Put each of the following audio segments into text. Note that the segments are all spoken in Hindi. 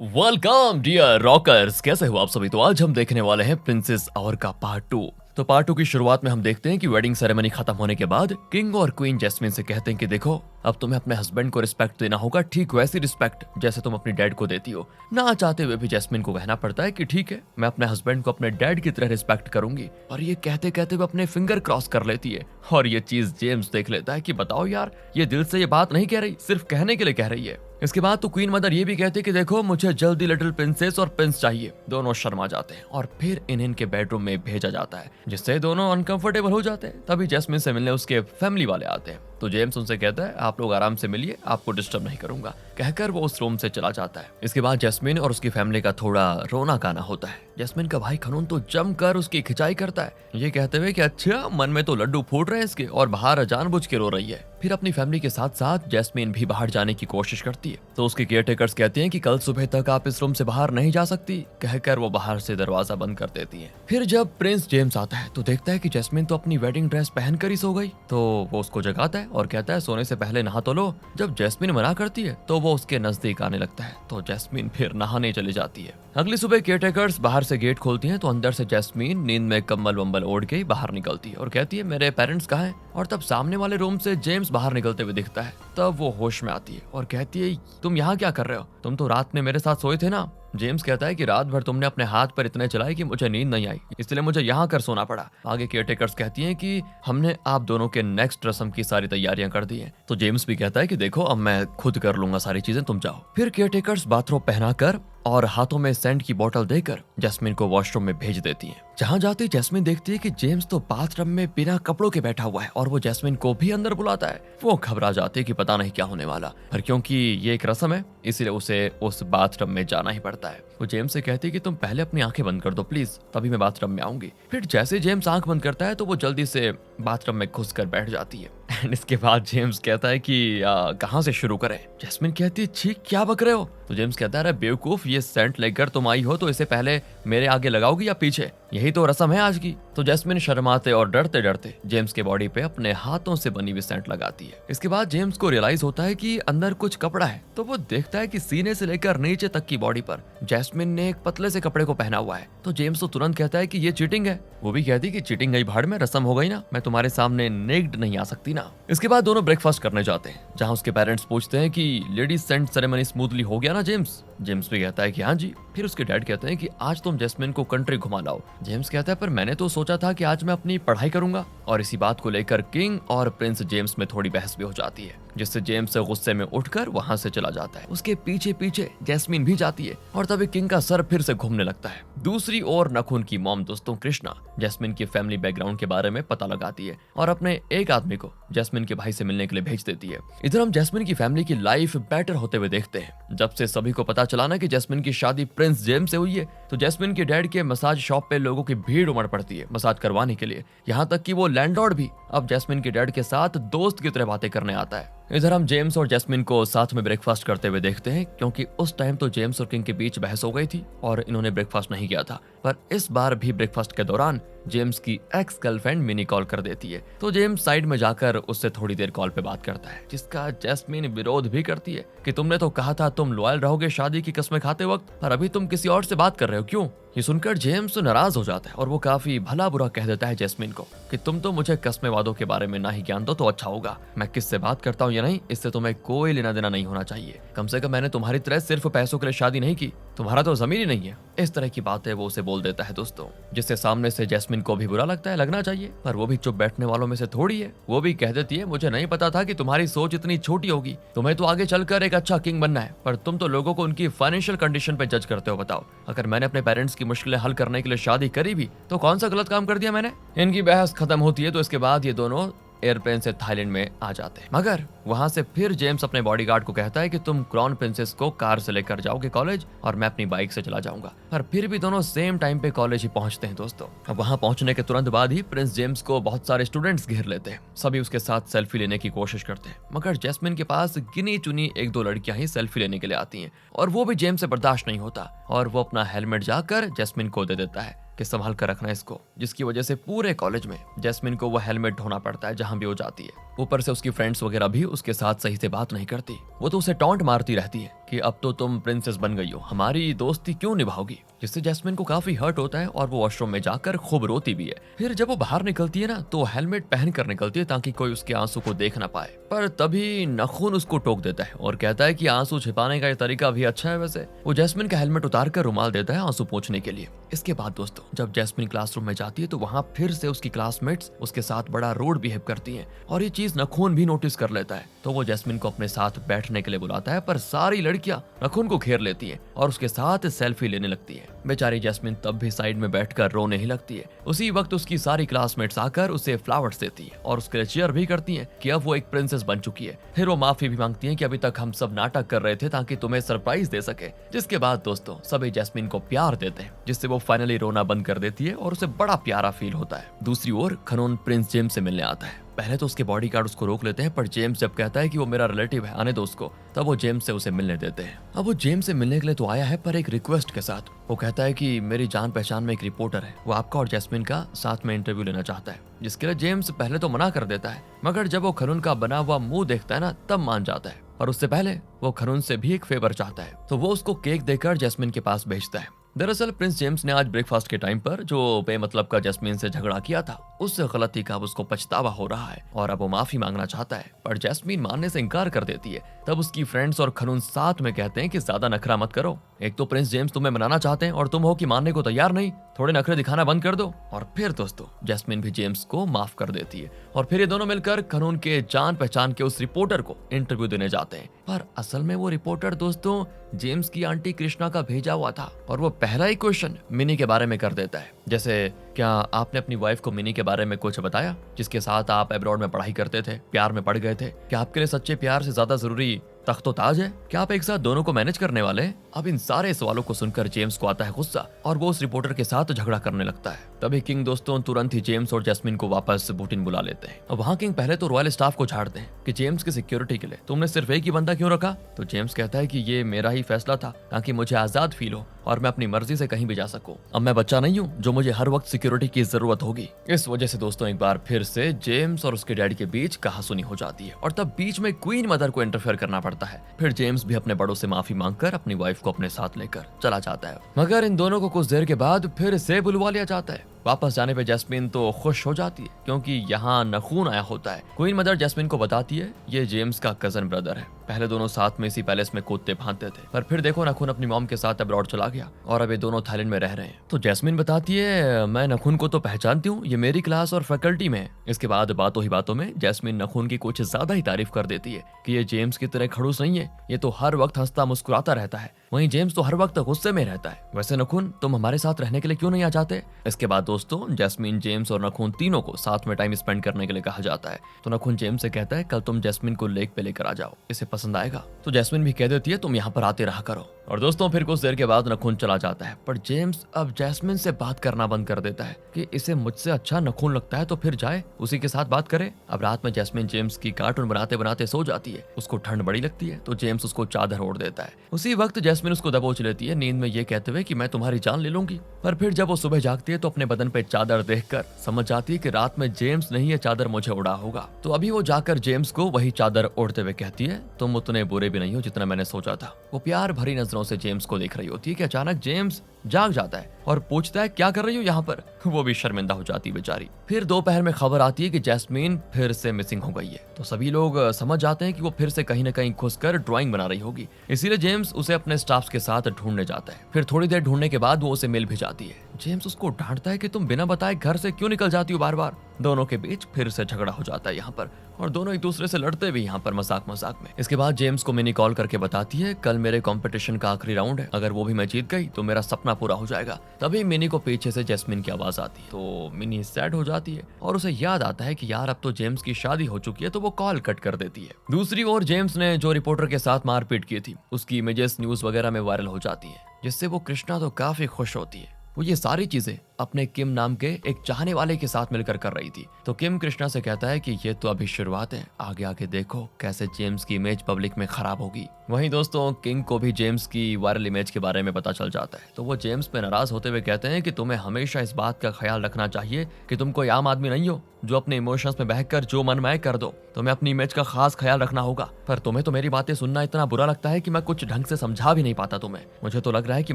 वेलकम डियर रॉकर्स, कैसे हो आप सभी। तो आज हम देखने वाले हैं प्रिंसेस और का पार्ट 2। तो पार्ट 2 की शुरुआत में हम देखते हैं कि वेडिंग सेरेमनी खत्म होने के बाद किंग और क्वीन जैस्मिन से कहते हैं कि देखो, अब तुम्हें अपने हस्बैंड को रिस्पेक्ट देना होगा, ठीक वैसी रिस्पेक्ट जैसे तुम अपनी डैड को देती हो। ना चाहते हुए भी जैस्मिन को कहना पड़ता है कि ठीक है, मैं अपने हस्बैंड को अपने डैड की तरह रिस्पेक्ट करूंगी। और ये कहते कहते वो अपने फिंगर क्रॉस कर लेती है और ये चीज जेम्स देख लेता है कि बताओ यार, ये दिल से ये बात नहीं कह रही, सिर्फ कहने के लिए कह रही है। इसके बाद तो क्वीन मदर ये भी कहती है कि देखो, मुझे जल्दी लिटिल प्रिंसेस और प्रिंस चाहिए। दोनों शर्मा जाते हैं और फिर इन्हें के बेडरूम में भेजा जाता है, जिससे दोनों अनकंफर्टेबल हो जाते हैं। तभी जैस्मिन से मिलने उसके फैमिली वाले आते हैं। तो जेम्स उनसे कहता है आप लोग आराम से मिलिए, आपको डिस्टर्ब नहीं करूंगा, कहकर वो उस रूम से चला जाता है। इसके बाद जैस्मिन और उसकी फैमिली का थोड़ा रोना गाना होता है। जैस्मिन का भाई खनून तो जमकर उसकी खिंचाई करता है, ये कहते हुए कि अच्छा, मन में तो लड्डू फूट रहे हैं इसके और बाहर जानबूझ के रो रही है। फिर अपनी फैमिली के साथ साथ जैस्मिन भी बाहर जाने की कोशिश करती है। तो उसके केयरटेकर्स कहते हैं कि कल सुबह तक आप इस रूम से बाहर नहीं जा सकती, कहकर वो बाहर से दरवाजा बंद कर देती है। फिर जब प्रिंस जेम्स आता है तो देखता है कि जैस्मिन तो अपनी वेडिंग ड्रेस पहनकर ही सो गई। तो वो उसको जगाता है और कहता है सोने से पहले नहा तो लो। जब जैस्मिन मना करती है तो वो उसके नजदीक आने लगता है, तो जैस्मिन फिर नहाने चली जाती है। अगली सुबह केयरटेकर्स बाहर से गेट खोलती हैं तो अंदर से जैस्मिन नींद में कम्बल वम्बल ओढ़ के बाहर निकलती है और कहती है मेरे पेरेंट्स कहाँ हैं। और तब सामने वाले रूम से जेम्स बाहर निकलते हुए दिखता है। तब वो होश में आती है और कहती है तुम यहाँ क्या कर रहे हो, तुम तो रात में मेरे साथ सोए थे ना। जेम्स कहता है कि रात भर तुमने अपने हाथ पर इतने चलाए कि मुझे नींद नहीं आई, इसलिए मुझे यहाँ कर सोना पड़ा। आगे केयरटेकर्स कहती हैं कि हमने आप दोनों के नेक्स्ट रस्म की सारी तैयारियां कर दी हैं। तो जेम्स भी कहता है कि देखो, अब मैं खुद कर लूंगा सारी चीजें, तुम जाओ। फिर केयरटेकर्स बाथरोब पहनाकर और हाथों में सेंट की बोतल देकर जैस्मिन को वॉशरूम में भेज देती हैं। जहां जाती जैस्मिन देखती है कि जेम्स तो बाथरूम में बिना कपड़ों के बैठा हुआ है और वो जैस्मिन को भी अंदर बुलाता है। वो घबरा जाती है कि पता नहीं क्या होने वाला, पर क्योंकि ये एक रस्म है इसलिए उसे उस बाथरूम में जाना ही पड़ता है। वो जेम्स से कहती है कि तुम पहले अपनी आंखें बंद कर दो प्लीज, तभी मैं बाथरूम में आऊंगी। फिर जैसे जेम्स आंख बंद करता है तो वो जल्दी से बाथरूम में घुसकर बैठ जाती है। एंड इसके बाद जेम्स कहता है कि कहाँ से शुरू करें। जैस्मिन कहती है छी, क्या बक रहे हो। तो जेम्स कहता है अरे बेवकूफ, ये सेंट लेकर तुम आई हो तो इसे पहले मेरे आगे लगाओगी या पीछे, यही तो रस्म है आज की। तो जैस्मिन शर्माते और डरते डरते जेम्स के बॉडी पे अपने हाथों से बनी हुई सेंट लगाती है। इसके बाद जेम्स को रियलाइज होता है कि अंदर कुछ कपड़ा है। तो वो देखता है कि सीने से लेकर नीचे तक की बॉडी पर जैस्मिन ने एक पतले से कपड़े को पहना हुआ है। तो जेम्स तो तुरंत कहता है कि ये चीटिंग है। वो भी कहती है कि चीटिंग गई भाड़ में, रस्म हो गई ना, मैं तुम्हारे सामने नेक्ड नहीं आ सकती ना। इसके बाद दोनों ब्रेकफास्ट करने जाते हैं, जहाँ उसके पेरेंट्स पूछते हैं कि लेडीज सेंट सेरेमनी स्मूथली हो गया ना जेम्स। जेम्स भी कहता है कि हाँ जी। फिर उसके डैड कहते हैं कि आज तुम जैस्मिन को कंट्री घुमा लाओ। जेम्स कहता है पर मैंने तो सोचा था कि आज मैं अपनी पढ़ाई करूंगा। और इसी बात को लेकर किंग और प्रिंस जेम्स में थोड़ी बहस भी हो जाती है, जिससे जेम्स गुस्से में उठकर वहां से चला जाता है। उसके पीछे पीछे जैस्मिन भी जाती है और तभी किंग का सर फिर से घूमने लगता है। दूसरी ओर नखुन की मॉम दोस्तों कृष्णा जैस्मिन की फैमिली बैकग्राउंड के बारे में पता लगाती है और अपने एक आदमी को जैस्मिन के भाई से मिलने के लिए भेज देती है। इधर हम जैस्मिन की फैमिली की लाइफ बेटर होते हुए देखते हैं। जब से सभी को पता चला ना कि जैस्मिन की शादी प्रिंस जेम्स से हुई है, तो जैस्मिन के डैड के मसाज शॉप पे लोगों की भीड़ उमड़ पड़ती है मसाज करवाने के लिए। यहाँ तक कि वो लैंडलॉर्ड भी अब जैस्मिन के डैड के साथ दोस्त की तरह बातें करने आता है। इधर हम जेम्स और जैस्मिन को साथ में ब्रेकफास्ट करते हुए देखते हैं, क्योंकि उस टाइम तो जेम्स और किंग के बीच बहस हो गई थी और इन्होंने ब्रेकफास्ट नहीं किया था। पर इस बार भी ब्रेकफास्ट के दौरान जेम्स की एक्स गर्लफ्रेंड मिनी कॉल कर देती है। तो जेम्स साइड में जाकर उससे थोड़ी देर कॉल पे बात करता है, जिसका जैस्मिन विरोध भी करती है कि तुमने तो कहा था तुम लॉयल रहोगे शादी की कस्में खाते वक्त, पर अभी तुम किसी और से बात कर रहे हो, क्यों। ये सुनकर जेम्स नाराज हो जाता है और वो काफी भला बुरा कह देता है जैस्मिन को कि तुम तो मुझे कस्में वादों के बारे में ना ही ज्ञान दो तो अच्छा होगा। मैं किससे बात करता हूँ या नहीं, इससे तुम्हें कोई लेना देना नहीं होना चाहिए। कम से कम मैंने तुम्हारी तरह सिर्फ पैसों के लिए शादी नहीं की, तुम्हारा तो जमीन ही नहीं है। इस तरह की बातें वो उसे बोल देता है दोस्तों, जिससे सामने से जैस्मिन को भी बुरा लगता है, लगना चाहिए, पर वो भी चुप बैठने वालों में से थोड़ी है। वो भी कह देती है मुझे नहीं पता था कि तुम्हारी सोच इतनी छोटी होगी, तुम्हें तो आगे चलकर एक अच्छा किंग बनना है, पर तुम तो लोगों को उनकी फाइनेंशियल कंडीशन पे जज करते हो। बताओ, अगर मैंने अपने पेरेंट्स की मुश्किलें हल करने के लिए शादी करी भी तो कौन सा गलत काम कर दिया मैंने। इनकी बहस खत्म होती है तो इसके बाद ये दोनों एयरप्लेन से थाईलैंड में आ जाते हैं। मगर वहां से फिर जेम्स अपने बॉडीगार्ड को कहता है कि तुम क्राउन प्रिंसेस को कार से लेकर जाओगे कॉलेज और मैं अपनी बाइक से चला जाऊंगा। पर फिर भी दोनों सेम टाइम पे कॉलेज ही पहुंचते हैं दोस्तों। अब वहां पहुंचने के तुरंत बाद ही प्रिंस जेम्स को बहुत सारे स्टूडेंट्स घेर लेते हैं। सभी उसके साथ सेल्फी लेने की कोशिश करते हैं, मगर जैस्मिन के पास गिनी चुनी एक दो लड़कियां ही सेल्फी लेने के लिए आती हैं और वो भी जेम्स से बर्दाश्त नहीं होता और वो अपना हेलमेट जाकर जैस्मिन को दे देता है कि संभाल कर रखना इसको, जिसकी वजह से पूरे कॉलेज में जैस्मिन को वो हेलमेट ढोना पड़ता है जहां भी वो जाती है। ऊपर से उसकी फ्रेंड्स वगैरह भी उसके साथ सही से बात नहीं करती, वो तो उसे टॉन्ट मारती रहती है कि अब तो तुम प्रिंसेस बन गई हो, हमारी दोस्ती क्यों निभाओगी, जिससे जैस्मिन को काफी हर्ट होता है और वो वॉशरूम में जाकर खूब रोती भी है। फिर जब वो बाहर निकलती है ना तो हेलमेट पहन कर निकलती है ताकि कोई उसके आंसू को देख ना पाए, पर तभी नखून उसको टोक देता है और कहता है कि आंसू छिपाने का ये तरीका भी अच्छा है। वैसे वो जैस्मिन का हेलमेट उतार कर रुमाल देता है आंसू पोंछने के लिए। इसके बाद दोस्तों जब जैस्मिन क्लासरूम में जाती है तो वहां फिर से उसकी क्लासमेट्स उसके साथ बड़ा रूड बिहेव करती हैं और ये चीज नखून भी नोटिस कर लेता है। तो वो जैस्मिन को अपने साथ बैठने के लिए बुलाता है, पर सारी लड़कियां नखून को घेर लेती हैं और उसके साथ सेल्फी लेने लगती है। बेचारी जैस्मिन तब भी साइड में बैठकर रोने ही लगती है। उसी वक्त उसकी सारी क्लासमेट्स आकर उसे फ्लावर्स देती है और उसके लिए चीयर भी करती हैं कि अब वो एक प्रिंसेस बन चुकी है। फिर वो माफी भी मांगती है कि अभी तक हम सब नाटक कर रहे थे ताकि तुम्हें सरप्राइज दे सके। जिसके बाद दोस्तों सभी जैस्मिन को प्यार देते हैं, जिससे वो फाइनली रोना बंद कर देती है और उसे बड़ा प्यारा फील होता है। दूसरी ओर खनून प्रिंस जेम्स से मिलने आता है। पहले तो उसके बॉडीगार्ड उसको रोक लेते हैं, पर जेम्स जब कहता है कि वो मेरा रिलेटिव है, आने दो उसको, तब वो जेम्स से उसे मिलने देते हैं। अब वो जेम्स से मिलने के लिए तो आया है, पर एक रिक्वेस्ट के साथ। वो कहता है कि मेरी जान पहचान में एक रिपोर्टर है, वो आपका और जैस्मिन का साथ में इंटरव्यू लेना चाहता है। जिसके लिए जेम्स पहले तो मना कर देता है, मगर जब वो खनून का बना हुआ मुंह देखता है ना तब मान जाता है। और उससे पहले वो खनून से भी एक फेवर चाहता है, तो वो उसको केक देकर जैस्मिन के पास भेजता है। दरअसल प्रिंस जेम्स ने आज ब्रेकफास्ट के टाइम पर जो बेमतलब का जैस्मिन से झगड़ा किया था, उस गलती का अब उसको पछतावा हो रहा है और अब वो माफी मांगना चाहता है, पर जैस्मिन मानने से इनकार कर देती है। तब उसकी फ्रेंड्स और खनून साथ में कहते हैं कि ज्यादा नखरा मत करो, एक तो प्रिंस जेम्स तुम्हें मनाना चाहते हैं और तुम हो कि मानने को तैयार नहीं, थोड़े नखरे दिखाना बंद कर दो। और फिर दोस्तों जैस्मिन भी जेम्स को माफ कर देती है और फिर ये दोनों मिलकर खनून के जान पहचान के उस रिपोर्टर को इंटरव्यू देने जाते हैं। पर असल में वो रिपोर्टर दोस्तों जेम्स की आंटी कृष्णा का भेजा हुआ था और वो पहला ही क्वेश्चन मिनी के बारे में कर देता है, जैसे क्या आपने अपनी वाइफ को मिनी के बारे में कुछ बताया, जिसके साथ आप अब्रॉड में पढ़ाई करते थे, प्यार में पड़ गए थे? क्या आपके लिए सच्चे प्यार से ज्यादा जरूरी तख्तो ताज है? क्या आप एक साथ दोनों को मैनेज करने वाले हैं? अब इन सारे सवालों को सुनकर जेम्स को आता है गुस्सा और वो उस रिपोर्टर के साथ झगड़ा करने लगता है। तभी किंग दोस्तों तुरंत ही जेम्स और जैस्मिन को वापस बुटिन बुला लेते हैं। अब वहाँ किंग पहले तो रॉयल स्टाफ को झाड़ते हैं कि जेम्स की सिक्योरिटी के लिए तुमने सिर्फ एक ही बंदा क्यों रखा? तो जेम्स कहता है कि ये मेरा ही फैसला था ताकि मुझे आजाद फील हो और मैं अपनी मर्जी से कहीं भी जा सकूं। अब मैं बच्चा नहीं हूँ जो मुझे हर वक्त सिक्योरिटी की जरूरत होगी। इस वजह से दोस्तों एक बार फिर से जेम्स और उसके डैडी के बीच कहासुनी हो जाती है और तब बीच में क्वीन मदर को इंटरफेयर करना पड़ता है। फिर जेम्स भी अपने बड़ों से माफी मांगकर अपनी वाइफ को अपने साथ लेकर चला जाता है, मगर इन दोनों को कुछ देर के बाद फिर से बुलवा लिया जाता है। वापस जाने पे जैस्मिन तो खुश हो जाती है क्योंकि यहाँ नखून आया होता है। क्वीन मदर जैस्मिन को बताती है ये जेम्स का कजन ब्रदर है, पहले दोनों साथ में इसी पैलेस में कूदते भांजते थे, पर फिर देखो नखून अपनी मॉम के साथ अब्रॉड चला गया और अब ये दोनों थाईलैंड में रह रहे हैं। तो जैस्मिन बताती है मैं नखून को तो पहचानती हूँ, ये मेरी क्लास और फैकल्टी में है। इसके बाद बातों ही बातों में जैस्मिन नखून की कुछ ज्यादा ही तारीफ कर देती है कि ये जेम्स की तरह खड़ूस नहीं है, ये तो हर वक्त हंसता मुस्कुराता रहता है, वहीं जेम्स तो हर वक्त गुस्से में रहता है। वैसे नखून तुम हमारे साथ रहने के लिए क्यों नहीं आ जाते? इसके बाद दोस्तों जैस्मिन, जेम्स और नखून तीनों को साथ में टाइम स्पेंड करने के लिए कहा जाता है। तो नखून जेम्स से कहता है कल तुम जैस्मिन को लेक पे लेकर आ जाओ, इसे पसंद आएगा। तो जैस्मिन भी कह देती है तुम यहाँ पर आते रहा करो। और दोस्तों फिर कुछ देर के बाद नखून चला जाता है, पर जेम्स अब जैस्मिन से बात करना बंद कर देता है कि इसे मुझसे अच्छा नखून लगता है तो फिर जाए उसी के साथ बात करे। अब रात में जैस्मिन जेम्स की कार्टून बनाते बनाते सो जाती है, उसको ठंड बड़ी लगती है तो जेम्स उसको चादर ओढ़ देता है। उसी वक्त जैस्मिन उसको दबोच लेती है नींद में ये कहते हुए कि मैं तुम्हारी जान ले लूंगी। पर फिर जब वो सुबह जागती है तो अपने बदन पे चादर देखकर समझ जाती है कि रात में जेम्स नहीं ये चादर मुझे उड़ा होगा। तो अभी वो जाकर जेम्स को वही चादर ओढ़ते हुए कहती है तुम उतने बुरे भी नहीं हो जितना मैंने सोचा था। वो प्यार भरी नजरों से जेम्स को देख रही होती है कि अचानक जेम्स जाग जाता है और पूछता है क्या कर रही हो यहाँ पर? वो भी शर्मिंदा हो जाती है बेचारी। फिर दोपहर में खबर आती है कि जैस्मिन फिर से मिसिंग हो गई है। तो सभी लोग समझ जाते हैं कि वो फिर से कहीं न कहीं घुसकर ड्राइंग बना रही होगी, इसीलिए जेम्स उसे अपने स्टाफ के साथ ढूंढने जाता है। फिर थोड़ी देर ढूंढने के बाद वो उसे मिल भी जाती है। जेम्स उसको डांटता है कि तुम बिना बताए घर से क्यों निकल जाती हो बार बार। दोनों के बीच फिर से झगड़ा हो जाता है यहाँ पर और दोनों एक दूसरे से लड़ते भी यहाँ पर मजाक मजाक में। इसके बाद जेम्स को मिनी कॉल करके बताती है कल मेरे कंपटीशन का आखिरी राउंड है, अगर वो भी मैं जीत गई तो मेरा सपना पूरा हो जाएगा। तभी मिनी को पीछे से जैस्मिन की आवाज आती है तो मिनी सैड हो जाती है और उसे याद आता है कि यार अब तो जेम्स की शादी हो चुकी है, तो वो कॉल कट कर देती है। दूसरी ओर जेम्स ने जो रिपोर्टर के साथ मारपीट की थी उसकी इमेजेस न्यूज वगैरह में वायरल हो जाती है, जिससे वो कृष्णा तो काफी खुश होती है। वो ये सारी चीजें अपने किम नाम के एक चाहने वाले के साथ मिलकर कर रही थी। तो किम कृष्णा से कहता है कि ये तो अभी शुरुआत है, आगे आगे देखो कैसे जेम्स की इमेज पब्लिक में खराब होगी। वहीं दोस्तों किंग को भी जेम्स की वायरल इमेज के बारे में पता चल जाता है, तो वो जेम्स पे नाराज होते हुए कहते हैं कि तुम्हें हमेशा इस बात का ख्याल रखना चाहिए कि तुम कोई आम आदमी नहीं हो जो अपने इमोशंस में बहकर जो मन में कर दो। तुम्हें अपनी इमेज का खास ख्याल रखना होगा। पर तुम्हें तो मेरी बातें सुनना इतना बुरा लगता है कि मैं कुछ ढंग से समझा भी नहीं पाता तुम्हें। मुझे तो लग रहा है कि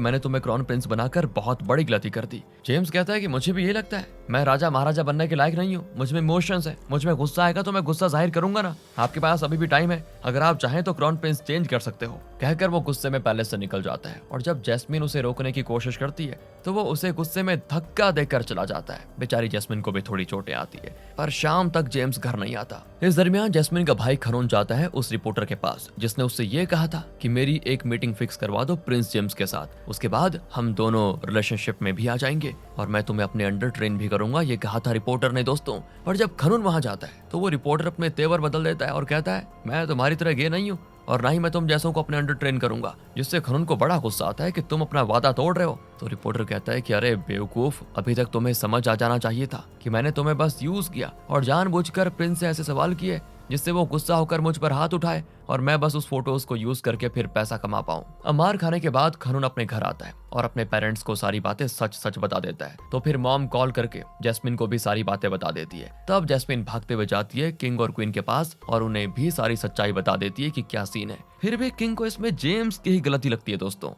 मैंने तुम्हें क्राउन प्रिंस बनाकर बहुत बड़ी गलती कर दी। जेम्स कहता है कि मुझे भी यही लगता है, मैं राजा महाराजा बनने के लायक नहीं हूँ, मुझ में इमोशंस है, मुझ में गुस्सा आएगा तो मैं गुस्सा जाहिर करूंगा ना। आपके पास अभी भी टाइम है, अगर आप चाहें तो क्राउन प्रिंस चेंज कर सकते हो। कहकर वो गुस्से में पैलेस से निकल जाता है और जब जैस्मिन उसे रोकने की कोशिश करती है तो वो उसे गुस्से में धक्का देकर चला जाता है। बेचारी जैस्मिन को भी थोड़ी चोटें आती है, पर शाम तक जेम्स घर नहीं आता। इस दरमियान जैस्मिन का भाई खनून जाता है उस रिपोर्टर के पास जिसने उससे ये कहा था कि मेरी एक मीटिंग फिक्स करवा दो प्रिंस जेम्स के साथ, उसके बाद हम दोनों रिलेशनशिप में भी आ जाएंगे और मैं तुम्हें अपने अंडर ट्रेन भी करूंगा, ये कहा था रिपोर्टर ने दोस्तों। पर जब खनून वहां जाता है तो वो रिपोर्टर अपने तेवर बदल देता है और कहता है मैं तुम्हारी तरह गे नहीं हूँ और ना ही मैं तुम जैसों को अपने अंडर ट्रेन करूंगा, जिससे खनून को बड़ा गुस्सा आता है कि तुम अपना वादा तोड़ रहे हो। तो रिपोर्टर कहता है कि अरे बेवकूफ, अभी तक तुम्हें समझ आ जाना चाहिए था कि मैंने तुम्हें बस यूज किया और जानबूझकर प्रिंस से ऐसे सवाल किए जिससे वो गुस्सा होकर मुझ पर हाथ उठाए और मैं बस उस फोटोज को यूज करके फिर पैसा कमा पाऊं। अब मार खाने के बाद खनून अपने घर आता है और अपने पेरेंट्स को सारी बातें सच सच बता देता है। तो फिर मॉम कॉल करके जैस्मिन को भी सारी बातें बता देती है। तब जैस्मिन भागते हुए जाती है किंग और क्वीन के पास और उन्हें भी सारी सच्चाई बता देती है कि क्या सीन है। फिर भी किंग को इसमें जेम्स की ही गलती लगती है दोस्तों।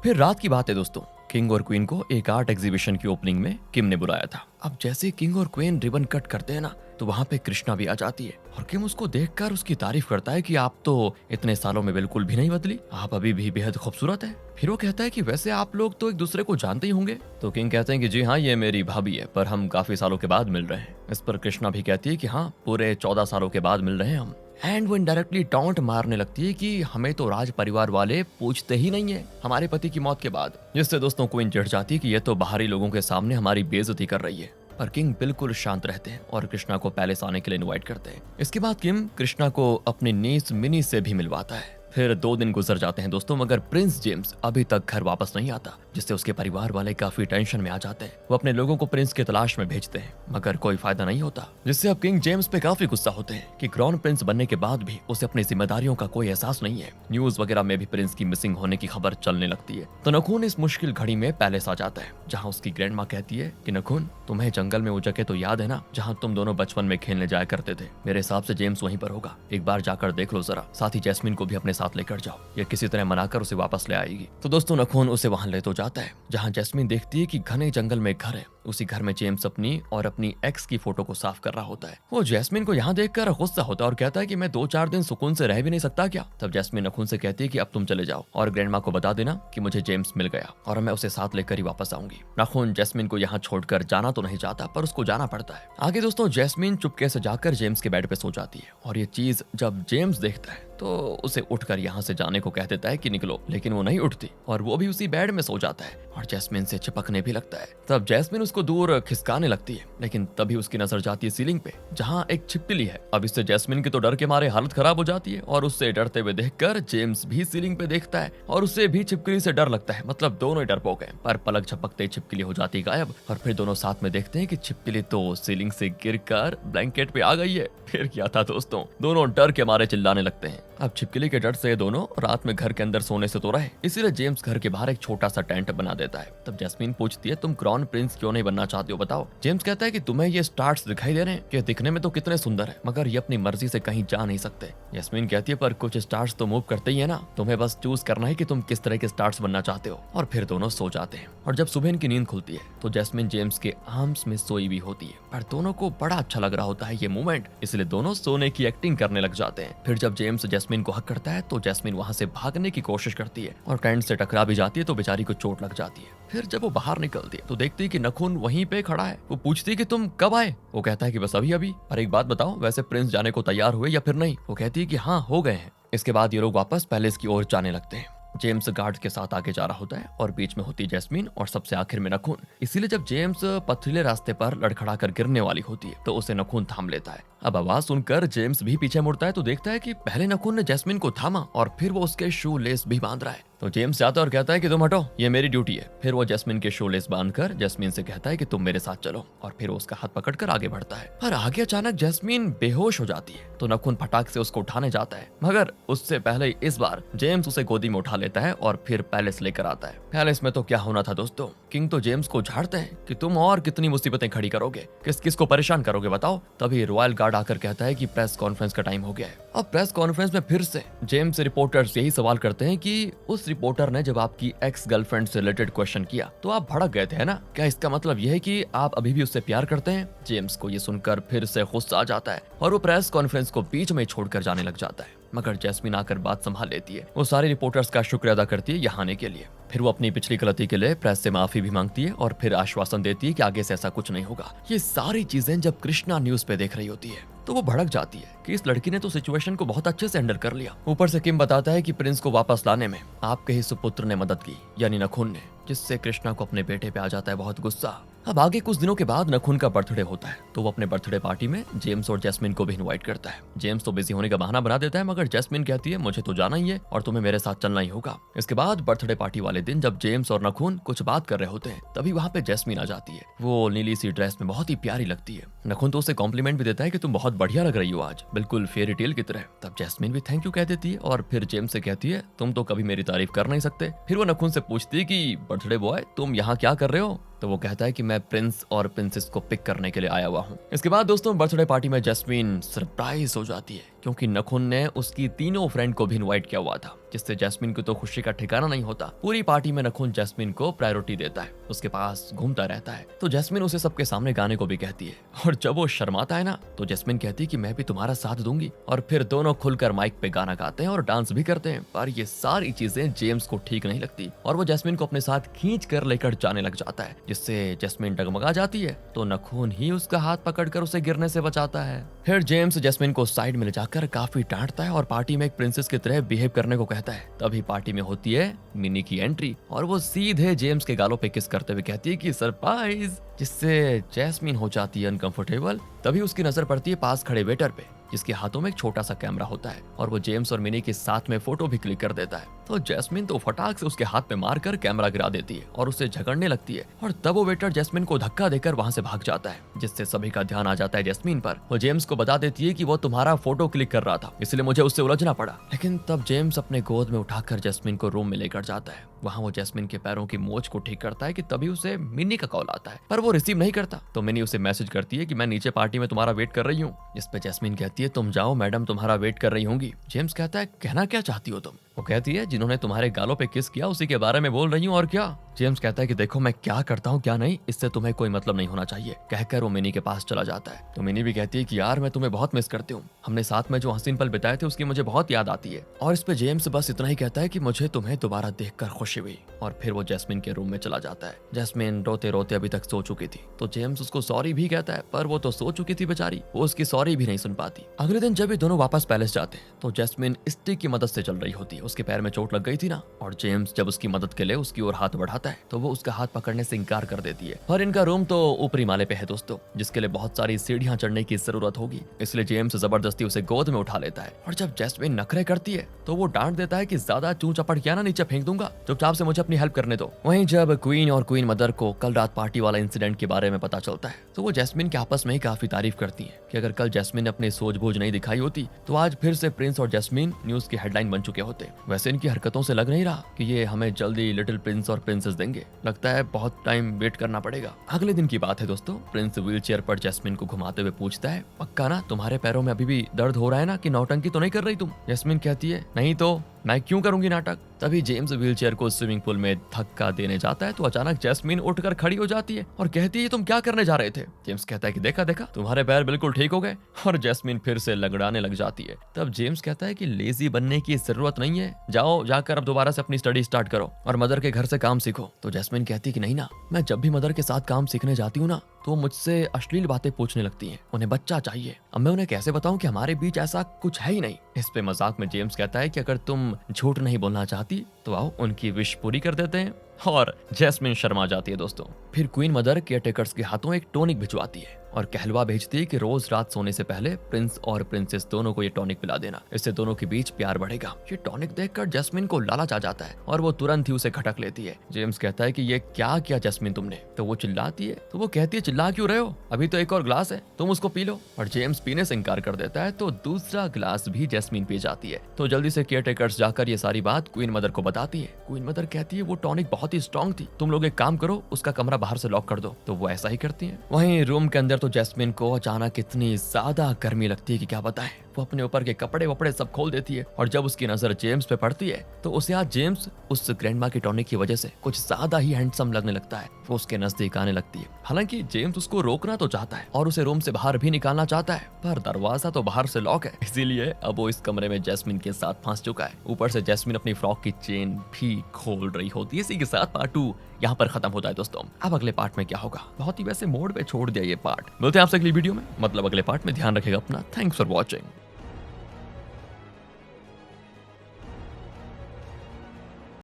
फिर रात की बात है दोस्तों, किंग और क्वीन को एक आर्ट एग्जीबिशन की ओपनिंग में किम ने बुलाया था। अब जैसे किंग और क्वीन रिबन कट करते हैं ना, तो वहाँ पे कृष्णा भी आ जाती है और किम उसको देखकर उसकी तारीफ करता है कि आप तो इतने सालों में बिल्कुल भी नहीं बदली, आप अभी भी बेहद खूबसूरत है। फिर वो कहता है कि वैसे आप लोग तो एक दूसरे को जानते ही होंगे। तो किंग कहते हैं कि जी हाँ, ये मेरी भाभी है, पर हम काफी सालों के बाद मिल रहे हैं। इस पर कृष्णा भी कहती है कि हाँ, पूरे 14 सालों के बाद मिल रहे हैं हम। एंड वो इनडायरेक्टली टॉन्ट मारने लगती है कि हमें तो राज परिवार वाले पूछते ही नहीं है हमारे पति की मौत के बाद, जिससे दोस्तों क्वीन चिढ़ जाती है कि ये तो बाहरी लोगों के सामने हमारी बेइज्जती कर रही है। पर किंग बिल्कुल शांत रहते हैं और कृष्णा को पैलेस आने के लिए इनवाइट करते हैं। इसके बाद किम कृष्णा को अपनी नीस मिनी से भी मिलवाता है। फिर 2 दिन गुजर जाते हैं दोस्तों, मगर प्रिंस जेम्स अभी तक घर वापस नहीं आता, जिससे उसके परिवार वाले काफी टेंशन में आ जाते हैं। वो अपने लोगों को प्रिंस की तलाश में भेजते हैं, मगर कोई फायदा नहीं होता, जिससे अब किंग जेम्स पे काफी गुस्सा होते हैं कि क्राउन प्रिंस बनने के बाद भी उसे अपनी जिम्मेदारियों का कोई एहसास नहीं है। न्यूज वगैरह में भी प्रिंस की मिसिंग होने की खबर चलने लगती है। तो नखून इस मुश्किल घड़ी में पैलेस आ जाता है, जहाँ उसकी ग्रैंड माँ कहती है कि नखून, तुम्हें जंगल में वो जगह तो याद है ना जहाँ तुम दोनों बचपन में खेलने जाया करते थे? मेरे हिसाब से जेम्स वहीं पर होगा, एक बार जाकर देख लो जरा, साथ ही जैस्मिन को भी अपने साथ लेकर जाओ, ये किसी तरह मनाकर उसे वापस ले आएगी। तो दोस्तों नखून उसे वहां ले तो जाता है, जहां जैस्मिन देखती है कि घने जंगल में घर है। उसी घर में जेम्स अपनी और अपनी एक्स की फोटो को साफ कर रहा होता है। वो जैस्मिन को यहाँ देखकर गुस्सा होता है और कहता है कि मैं 2-4 दिन सुकून से रह भी नहीं सकता क्या? तब जैस्मिन नखून से कहती है कि अब तुम चले जाओ और ग्रैंडमा को बता देना कि मुझे जेम्स मिल गया और मैं उसे साथ लेकर ही वापस आऊंगी। नखून जैस्मिन को यहाँ छोड़कर जाना तो नहीं चाहता, पर उसको जाना पड़ता है। आगे दोस्तों जैस्मिन चुपके से जाकर जेम्स के बेड पे सो जाती है और ये चीज जब जेम्स देखता है तो उसे उठकर यहाँ से जाने को कह देता है कि निकलो, लेकिन वो नहीं उठती और वो भी उसी बेड में सो जाता है और जैस्मिन से चिपकने भी लगता है। तब जैस्मिन उसको दूर खिसकाने लगती है, लेकिन तभी उसकी नजर जाती है सीलिंग पे, जहाँ एक छिपकली है। अब इससे जैस्मिन की तो डर के मारे हालत खराब हो जाती है और उससे डरते हुए देखकर जेम्स भी सीलिंग पे देखता है और उसे भी छिपकली से डर लगता है। मतलब दोनों ही डरपोक हैं। पर पलक झपकते छिपकली हो जाती है गायब और फिर दोनों साथ में देखते हैं कि छिपकली तो सीलिंग से गिरकर ब्लैंकेट पे आ गई है। फिर क्या था दोस्तों, दोनों डर के मारे चिल्लाने लगते हैं। अब छिपकली के डर से दोनों रात में घर के अंदर सोने से तो रहे, इसीलिए जेम्स घर के बाहर एक छोटा सा टेंट बना देता है। तब जैस्मिन पूछती है तुम क्राउन प्रिंस क्यों नहीं बनना चाहते हो, बताओ? जेम्स कहता है कि तुम्हें ये स्टार्स दिखाई दे रहे हैं, कि दिखने में तो कितने सुंदर है, मगर ये अपनी मर्जी से कहीं जा नहीं सकते। जैस्मिन कहती है पर कुछ स्टार्स तो मूव करते ही है ना, तुम्हें बस चूज करना है कि तुम किस तरह के स्टार्स बनना चाहते हो। और फिर दोनों सो जाते हैं और जब सुबह इनकी नींद खुलती है तो जैस्मिन जेम्स के आर्म्स में सोई भी होती है। पर दोनों को बड़ा अच्छा लग रहा होता है ये मोमेंट, इसलिए दोनों सोने की एक्टिंग करने लग जाते हैं। फिर जब जेम्स जैस्मिन को हक करता है तो जैस्मिन वहां से भागने की कोशिश करती है और टेंट से टकरा भी जाती है, तो बेचारी को चोट लग जाती है। फिर जब वो बाहर निकलती है तो देखती है कि नखून वहीं पे खड़ा है। वो पूछती है कि तुम कब आए? वो कहता है कि बस अभी अभी। और एक बात बताओ, वैसे प्रिंस जाने को तैयार हुए या फिर नहीं? वो कहती है कि हाँ, हो गए हैं। इसके बाद ये लोग वापस पैलेस की ओर जाने लगते हैं। जेम्स गार्ड के साथ आगे जा रहा होता है और बीच में होती जैस्मिन और सबसे आखिर में नखून। इसीलिए जब जेम्स पथरीले रास्ते पर लड़खड़ा कर गिरने वाली होती है तो उसे नखून थाम लेता है। अब आवाज सुनकर जेम्स भी पीछे मुड़ता है तो देखता है कि पहले नखुन ने जैस्मिन को थामा और फिर वो उसके शू लेस भी बांध रहा है। तो जेम्स जाता है और कहता है कि तुम हटो, ये मेरी ड्यूटी है। फिर वो जैस्मिन के शू लेस बांधकर जैस्मिन से कहता है कि तुम मेरे साथ चलो, और फिर वो उसका हाथ पकड़कर आगे बढ़ता है। पर आगे अचानक जैस्मिन बेहोश हो जाती है तो नखुन फटाक से उसको उठाने जाता है, मगर उससे पहले इस बार जेम्स उसे गोदी में उठा लेता है और फिर पैलेस लेकर आता है। पैलेस में तो क्या होना था दोस्तों, किंग तो जेम्स को झाड़ते हैं कि तुम और कितनी मुसीबतें खड़ी करोगे, किस किस को परेशान करोगे बताओ। तभी रॉयल गार्ड आकर कहता है कि प्रेस कॉन्फ्रेंस का टाइम हो गया है। अब प्रेस कॉन्फ्रेंस में फिर से जेम्स से रिपोर्टर्स यही सवाल करते हैं कि उस रिपोर्टर ने जब आपकी एक्स गर्लफ्रेंड से रिलेटेड क्वेश्चन किया तो आप भड़क गए थे, है ना? क्या इसका मतलब यह है कि आप अभी भी उससे प्यार करते हैं? जेम्स को ये सुनकर फिर से गुस्सा आ जाता है और वो प्रेस कॉन्फ्रेंस को बीच में छोड़कर जाने लग जाता है, मगर जैस्मिन आकर बात संभाल लेती है। वो सारे रिपोर्टर्स का शुक्र अदा करती है यहाँ आने के लिए। फिर वो अपनी पिछली गलती के लिए प्रेस से माफी भी मांगती है और फिर आश्वासन देती है कि आगे से ऐसा कुछ नहीं होगा। ये सारी चीजें जब कृष्णा न्यूज पे देख रही होती है तो वो भड़क जाती है कि इस लड़की ने तो सिचुएशन को बहुत अच्छे से हैंडल कर लिया। ऊपर से किम बताता है कि प्रिंस को वापस लाने में आपके ही सुपुत्र ने मदद की, यानी नखुन ने, जिससे कृष्णा को अपने बेटे पे आ जाता है बहुत गुस्सा। अब आगे कुछ दिनों के बाद नखुन का बर्थडे होता है तो वो अपने बर्थडे पार्टी में जेम्स और जैस्मिन को भी इनवाइट करता है। जेम्स तो बिजी होने का बहाना बना देता है, मगर जैस्मिन कहती है मुझे तो जाना ही है और तुम्हें मेरे साथ चलना ही होगा। इसके बाद बर्थडे पार्टी वाले दिन जब जेम्स और नखुन कुछ बात कर रहे होते हैं तभी वहाँ पे जैस्मिन आ जाती है। वो नीली सी ड्रेस में बहुत ही प्यारी लगती है। नखुन तो उसे कॉम्प्लीमेंट भी देता है कि तुम बहुत बढ़िया लग रही हो आज, बिल्कुल फेरी टेल की तरह। तब जैस्मिन भी थैंक यू कह देती है और फिर जेम्स से कहती है तुम तो कभी मेरी तारीफ कर नहीं सकते। फिर वो नखुन से पूछती है कि बर्थडे बॉय तुम यहाँ क्या कर रहे हो? तो वो कहता है कि मैं प्रिंस और प्रिंसेस को पिक करने के लिए आया हुआ हूँ। इसके बाद दोस्तों बर्थडे पार्टी में जैस्मिन सरप्राइज हो जाती है क्योंकि नखुन ने उसकी तीनों फ्रेंड को भी इनवाइट किया हुआ था, जिससे जैस्मिन की तो खुशी का ठिकाना नहीं होता। पूरी पार्टी में नखुन जैस्मिन को प्रायोरिटी देता है, उसके पास घूमता रहता है। तो जैस्मिन उसे सबके सामने गाने को भी कहती है और जब वो शर्माता है ना तो जैस्मिन कहती है कि मैं भी तुम्हारा साथ दूंगी, और फिर दोनों खुलकर माइक पे गाना गाते हैं और डांस भी करते हैं। पर ये सारी चीजें जेम्स को ठीक नहीं लगती और वो जैस्मिन को अपने साथ खींच कर लेकर जाने लग जाता है, जिससे जैस्मिन डगमगा जाती है। तो नखुन ही उसका हाथ पकड़कर उसे गिरने से बचाता है। फिर जेम्स जैस्मिन को साइड में ले जाकर काफी डांटता है और पार्टी में एक प्रिंसेस की तरह बिहेव करने को कहता है। तभी पार्टी में होती है मिनी की एंट्री और वो सीधे जेम्स के गालों पे किस करते हुए कहती है कि सरप्राइज, जिससे जैस्मिन हो जाती है अनकंफर्टेबल। तभी उसकी नजर पड़ती है पास खड़े वेटर पे, जिसके हाथों में एक छोटा सा कैमरा होता है और वो जेम्स और मिनी के साथ में फोटो भी क्लिक कर देता है। तो जैस्मिन तो फटाक से उसके हाथ पे मारकर कैमरा गिरा देती है और उसे झगड़ने लगती है, और तब वो वेटर जैस्मिन को धक्का देकर वहां से भाग जाता है, जिससे सभी का ध्यान आ जाता है जैस्मिन पर। वो जेम्स को बता देती है कि वो तुम्हारा फोटो क्लिक कर रहा था, इसलिए मुझे उससे उलझना पड़ा। लेकिन तब जेम्स अपने गोद में उठाकर जैस्मिन को रूम में लेकर जाता है। वहाँ वो जैस्मिन के पैरों की मोच को ठीक करता है कि तभी उसे मिनी का कॉल आता है, पर वो रिसीव नहीं करता। तो मिनी उसे मैसेज करती है कि मैं नीचे पार्टी में तुम्हारा वेट कर रही हूँ, जिस पे जैस्मिन कहती है तुम जाओ, मैडम तुम्हारा वेट कर रही होंगी। जेम्स कहता है कहना क्या चाहती हो तुम? वो कहती है जिन्होंने तुम्हारे गालों पे किस किया उसी के बारे में बोल रही हूँ, और क्या? जेम्स कहता है कि देखो मैं क्या करता हूँ क्या नहीं, इससे तुम्हें कोई मतलब नहीं होना चाहिए, कहकर वो मिनी के पास चला जाता है। तो मिनी भी कहती है कि यार मैं तुम्हें बहुत मिस करती हूँ, हमने साथ में जो हसीन पल बिताए थे उसकी मुझे बहुत याद आती है। और इस पे जेम्स बस इतना ही कहता है कि मुझे तुम्हें दोबारा देखकर खुशी हुई, और फिर वो जैस्मिन के रूम में चला जाता है। जैस्मिन रोते रोते अभी तक सो चुकी थी, तो जेम्स उसको सॉरी भी कहता है, पर वो तो सो चुकी थी बेचारी, वो उसकी सॉरी भी नहीं सुन पाती। अगले दिन जब ये दोनों वापस पैलेस जाते हैं तो जैस्मिन स्टिक की मदद से चल रही होती है, उसके पैर में चोट लग गई थी ना, और जेम्स जब उसकी मदद के लिए उसकी ओर हाथ बढ़ाता है तो वो उसका हाथ पकड़ने से इनकार कर देती है। और इनका रूम तो ऊपरी माले पे है दोस्तों, जिसके लिए बहुत सारी सीढ़ियां चढ़ने की जरूरत होगी, इसलिए जेम्स जबरदस्ती उसे गोद में उठा लेता है। और जब जैस्मिन नखरे करती है तो वो डांट देता है कि ज्यादा चूं चपड़ किया ना नीचे फेंक दूंगा, चुपचाप से मुझे अपनी हेल्प करने दो। वहीं जब क्वीन और क्वीन मदर को कल रात पार्टी वाला इंसिडेंट के बारे में पता चलता है तो वो जैस्मिन के आपस में ही काफी तारीफ करती है कि अगर कल जैस्मिन ने अपनी सूझबूझ नहीं दिखाई होती तो आज फिर से प्रिंस और जैस्मिन न्यूज की हेडलाइन बन चुके होते। वैसे इनकी हरकतों से लग नहीं रहा कि ये हमें जल्दी लिटिल प्रिंस और प्रिंसेस देंगे, लगता है बहुत टाइम वेट करना पड़ेगा। अगले दिन की बात है दोस्तों, प्रिंस व्हील चेयर पर जैस्मिन को घुमाते हुए पूछता है पक्का ना तुम्हारे पैरों में अभी भी दर्द हो रहा है ना, कि नौटंकी तो नहीं कर रही तुम? जैस्मिन कहती है नहीं तो मैं क्यों करूंगी नाटक। तभी जेम्स व्हीलचेयर को स्विमिंग पूल में धक्का देने जाता है तो अचानक जैस्मिन उठकर खड़ी हो जाती है और कहती है तुम क्या करने जा रहे थे? जेम्स कहता है कि देखा देखा तुम्हारे पैर बिल्कुल ठीक हो गए, और जैस्मिन फिर से लगड़ाने लग जाती है। तब जेम्स कहता है कि लेजी बनने की जरूरत नहीं है, जाओ जाकर अब दोबारा से अपनी स्टडी स्टार्ट करो और मदर के घर से काम सीखो। तो जैस्मिन कहती है कि नहीं ना, मैं जब भी मदर के साथ काम सीखने जाती हूँ ना तो वो मुझसे अश्लील बातें पूछने लगती हैं, उन्हें बच्चा चाहिए। अब मैं उन्हें कैसे बताऊं कि हमारे बीच ऐसा कुछ है ही नहीं। इस पे मजाक में जेम्स कहता है कि अगर तुम झूठ नहीं बोलना चाहती तो आओ उनकी विश पूरी कर देते हैं, और जैस्मिन शर्मा जाती है दोस्तों। फिर क्वीन मदर केयरटेकर्स के हाथों एक टॉनिक भिजवाती है और कहलवा भेजती है कि रोज रात सोने से पहले प्रिंस और प्रिंसेस दोनों को ये टॉनिक पिला देना, इससे दोनों के बीच प्यार बढ़ेगा। ये टॉनिक देखकर जैस्मिन को लालच आ जाता है और वो तुरंत ही उसे खटक लेती है। जेम्स कहता है कि ये क्या किया जैस्मिन तुमने, तो वो चिल्लाती है, तो वो कहती है चिल्ला क्यों रहे हो, अभी तो एक और ग्लास है, तुम उसको पी लो। और जेम्स पीने से इनकार कर देता है, तो दूसरा ग्लास भी जैस्मिन पी जाती है। तो जल्दी से केयरटेकर्स जाकर ये सारी बात क्वीन मदर को बताती है। क्वीन मदर कहती है वो टॉनिक बहुत ही स्ट्रॉन्ग थी, तुम लोग एक काम करो, उसका कमरा बाहर से लॉक कर दो। तो वो ऐसा ही करती है। वहीं रूम के अंदर तो जैस्मिन को अचानक इतनी ज्यादा गर्मी लगती है कि क्या बताएं। वो अपने ऊपर के कपड़े वपड़े सब खोल देती है और जब उसकी नजर जेम्स पे पड़ती है तो उसे आज जेम्स उस ग्रैंडमा की टॉनिक की वजह से कुछ ज्यादा ही हैंडसम लगने लगता है। वो उसके नजदीक आने लगती है। हालांकि जेम्स उसको रोकना तो चाहता है और उसे रूम से बाहर भी निकालना चाहता है, पर दरवाजा तो बाहर से लॉक है, इसीलिए अब वो इस कमरे में जैस्मिन के साथ फंस चुका है। ऊपर से जैस्मिन अपनी फ्रॉक की चेन भी खोल रही होती है। इसी के साथ पार्ट 2 यहाँ पर खत्म होता है दोस्तों। अब अगले पार्ट में क्या होगा, बहुत ही वैसे मोड पे छोड़ दिया ये पार्ट। मिलते हैं आपसे अगली वीडियो में, मतलब अगले पार्ट में। ध्यान रखेगा अपना। Thanks for watching.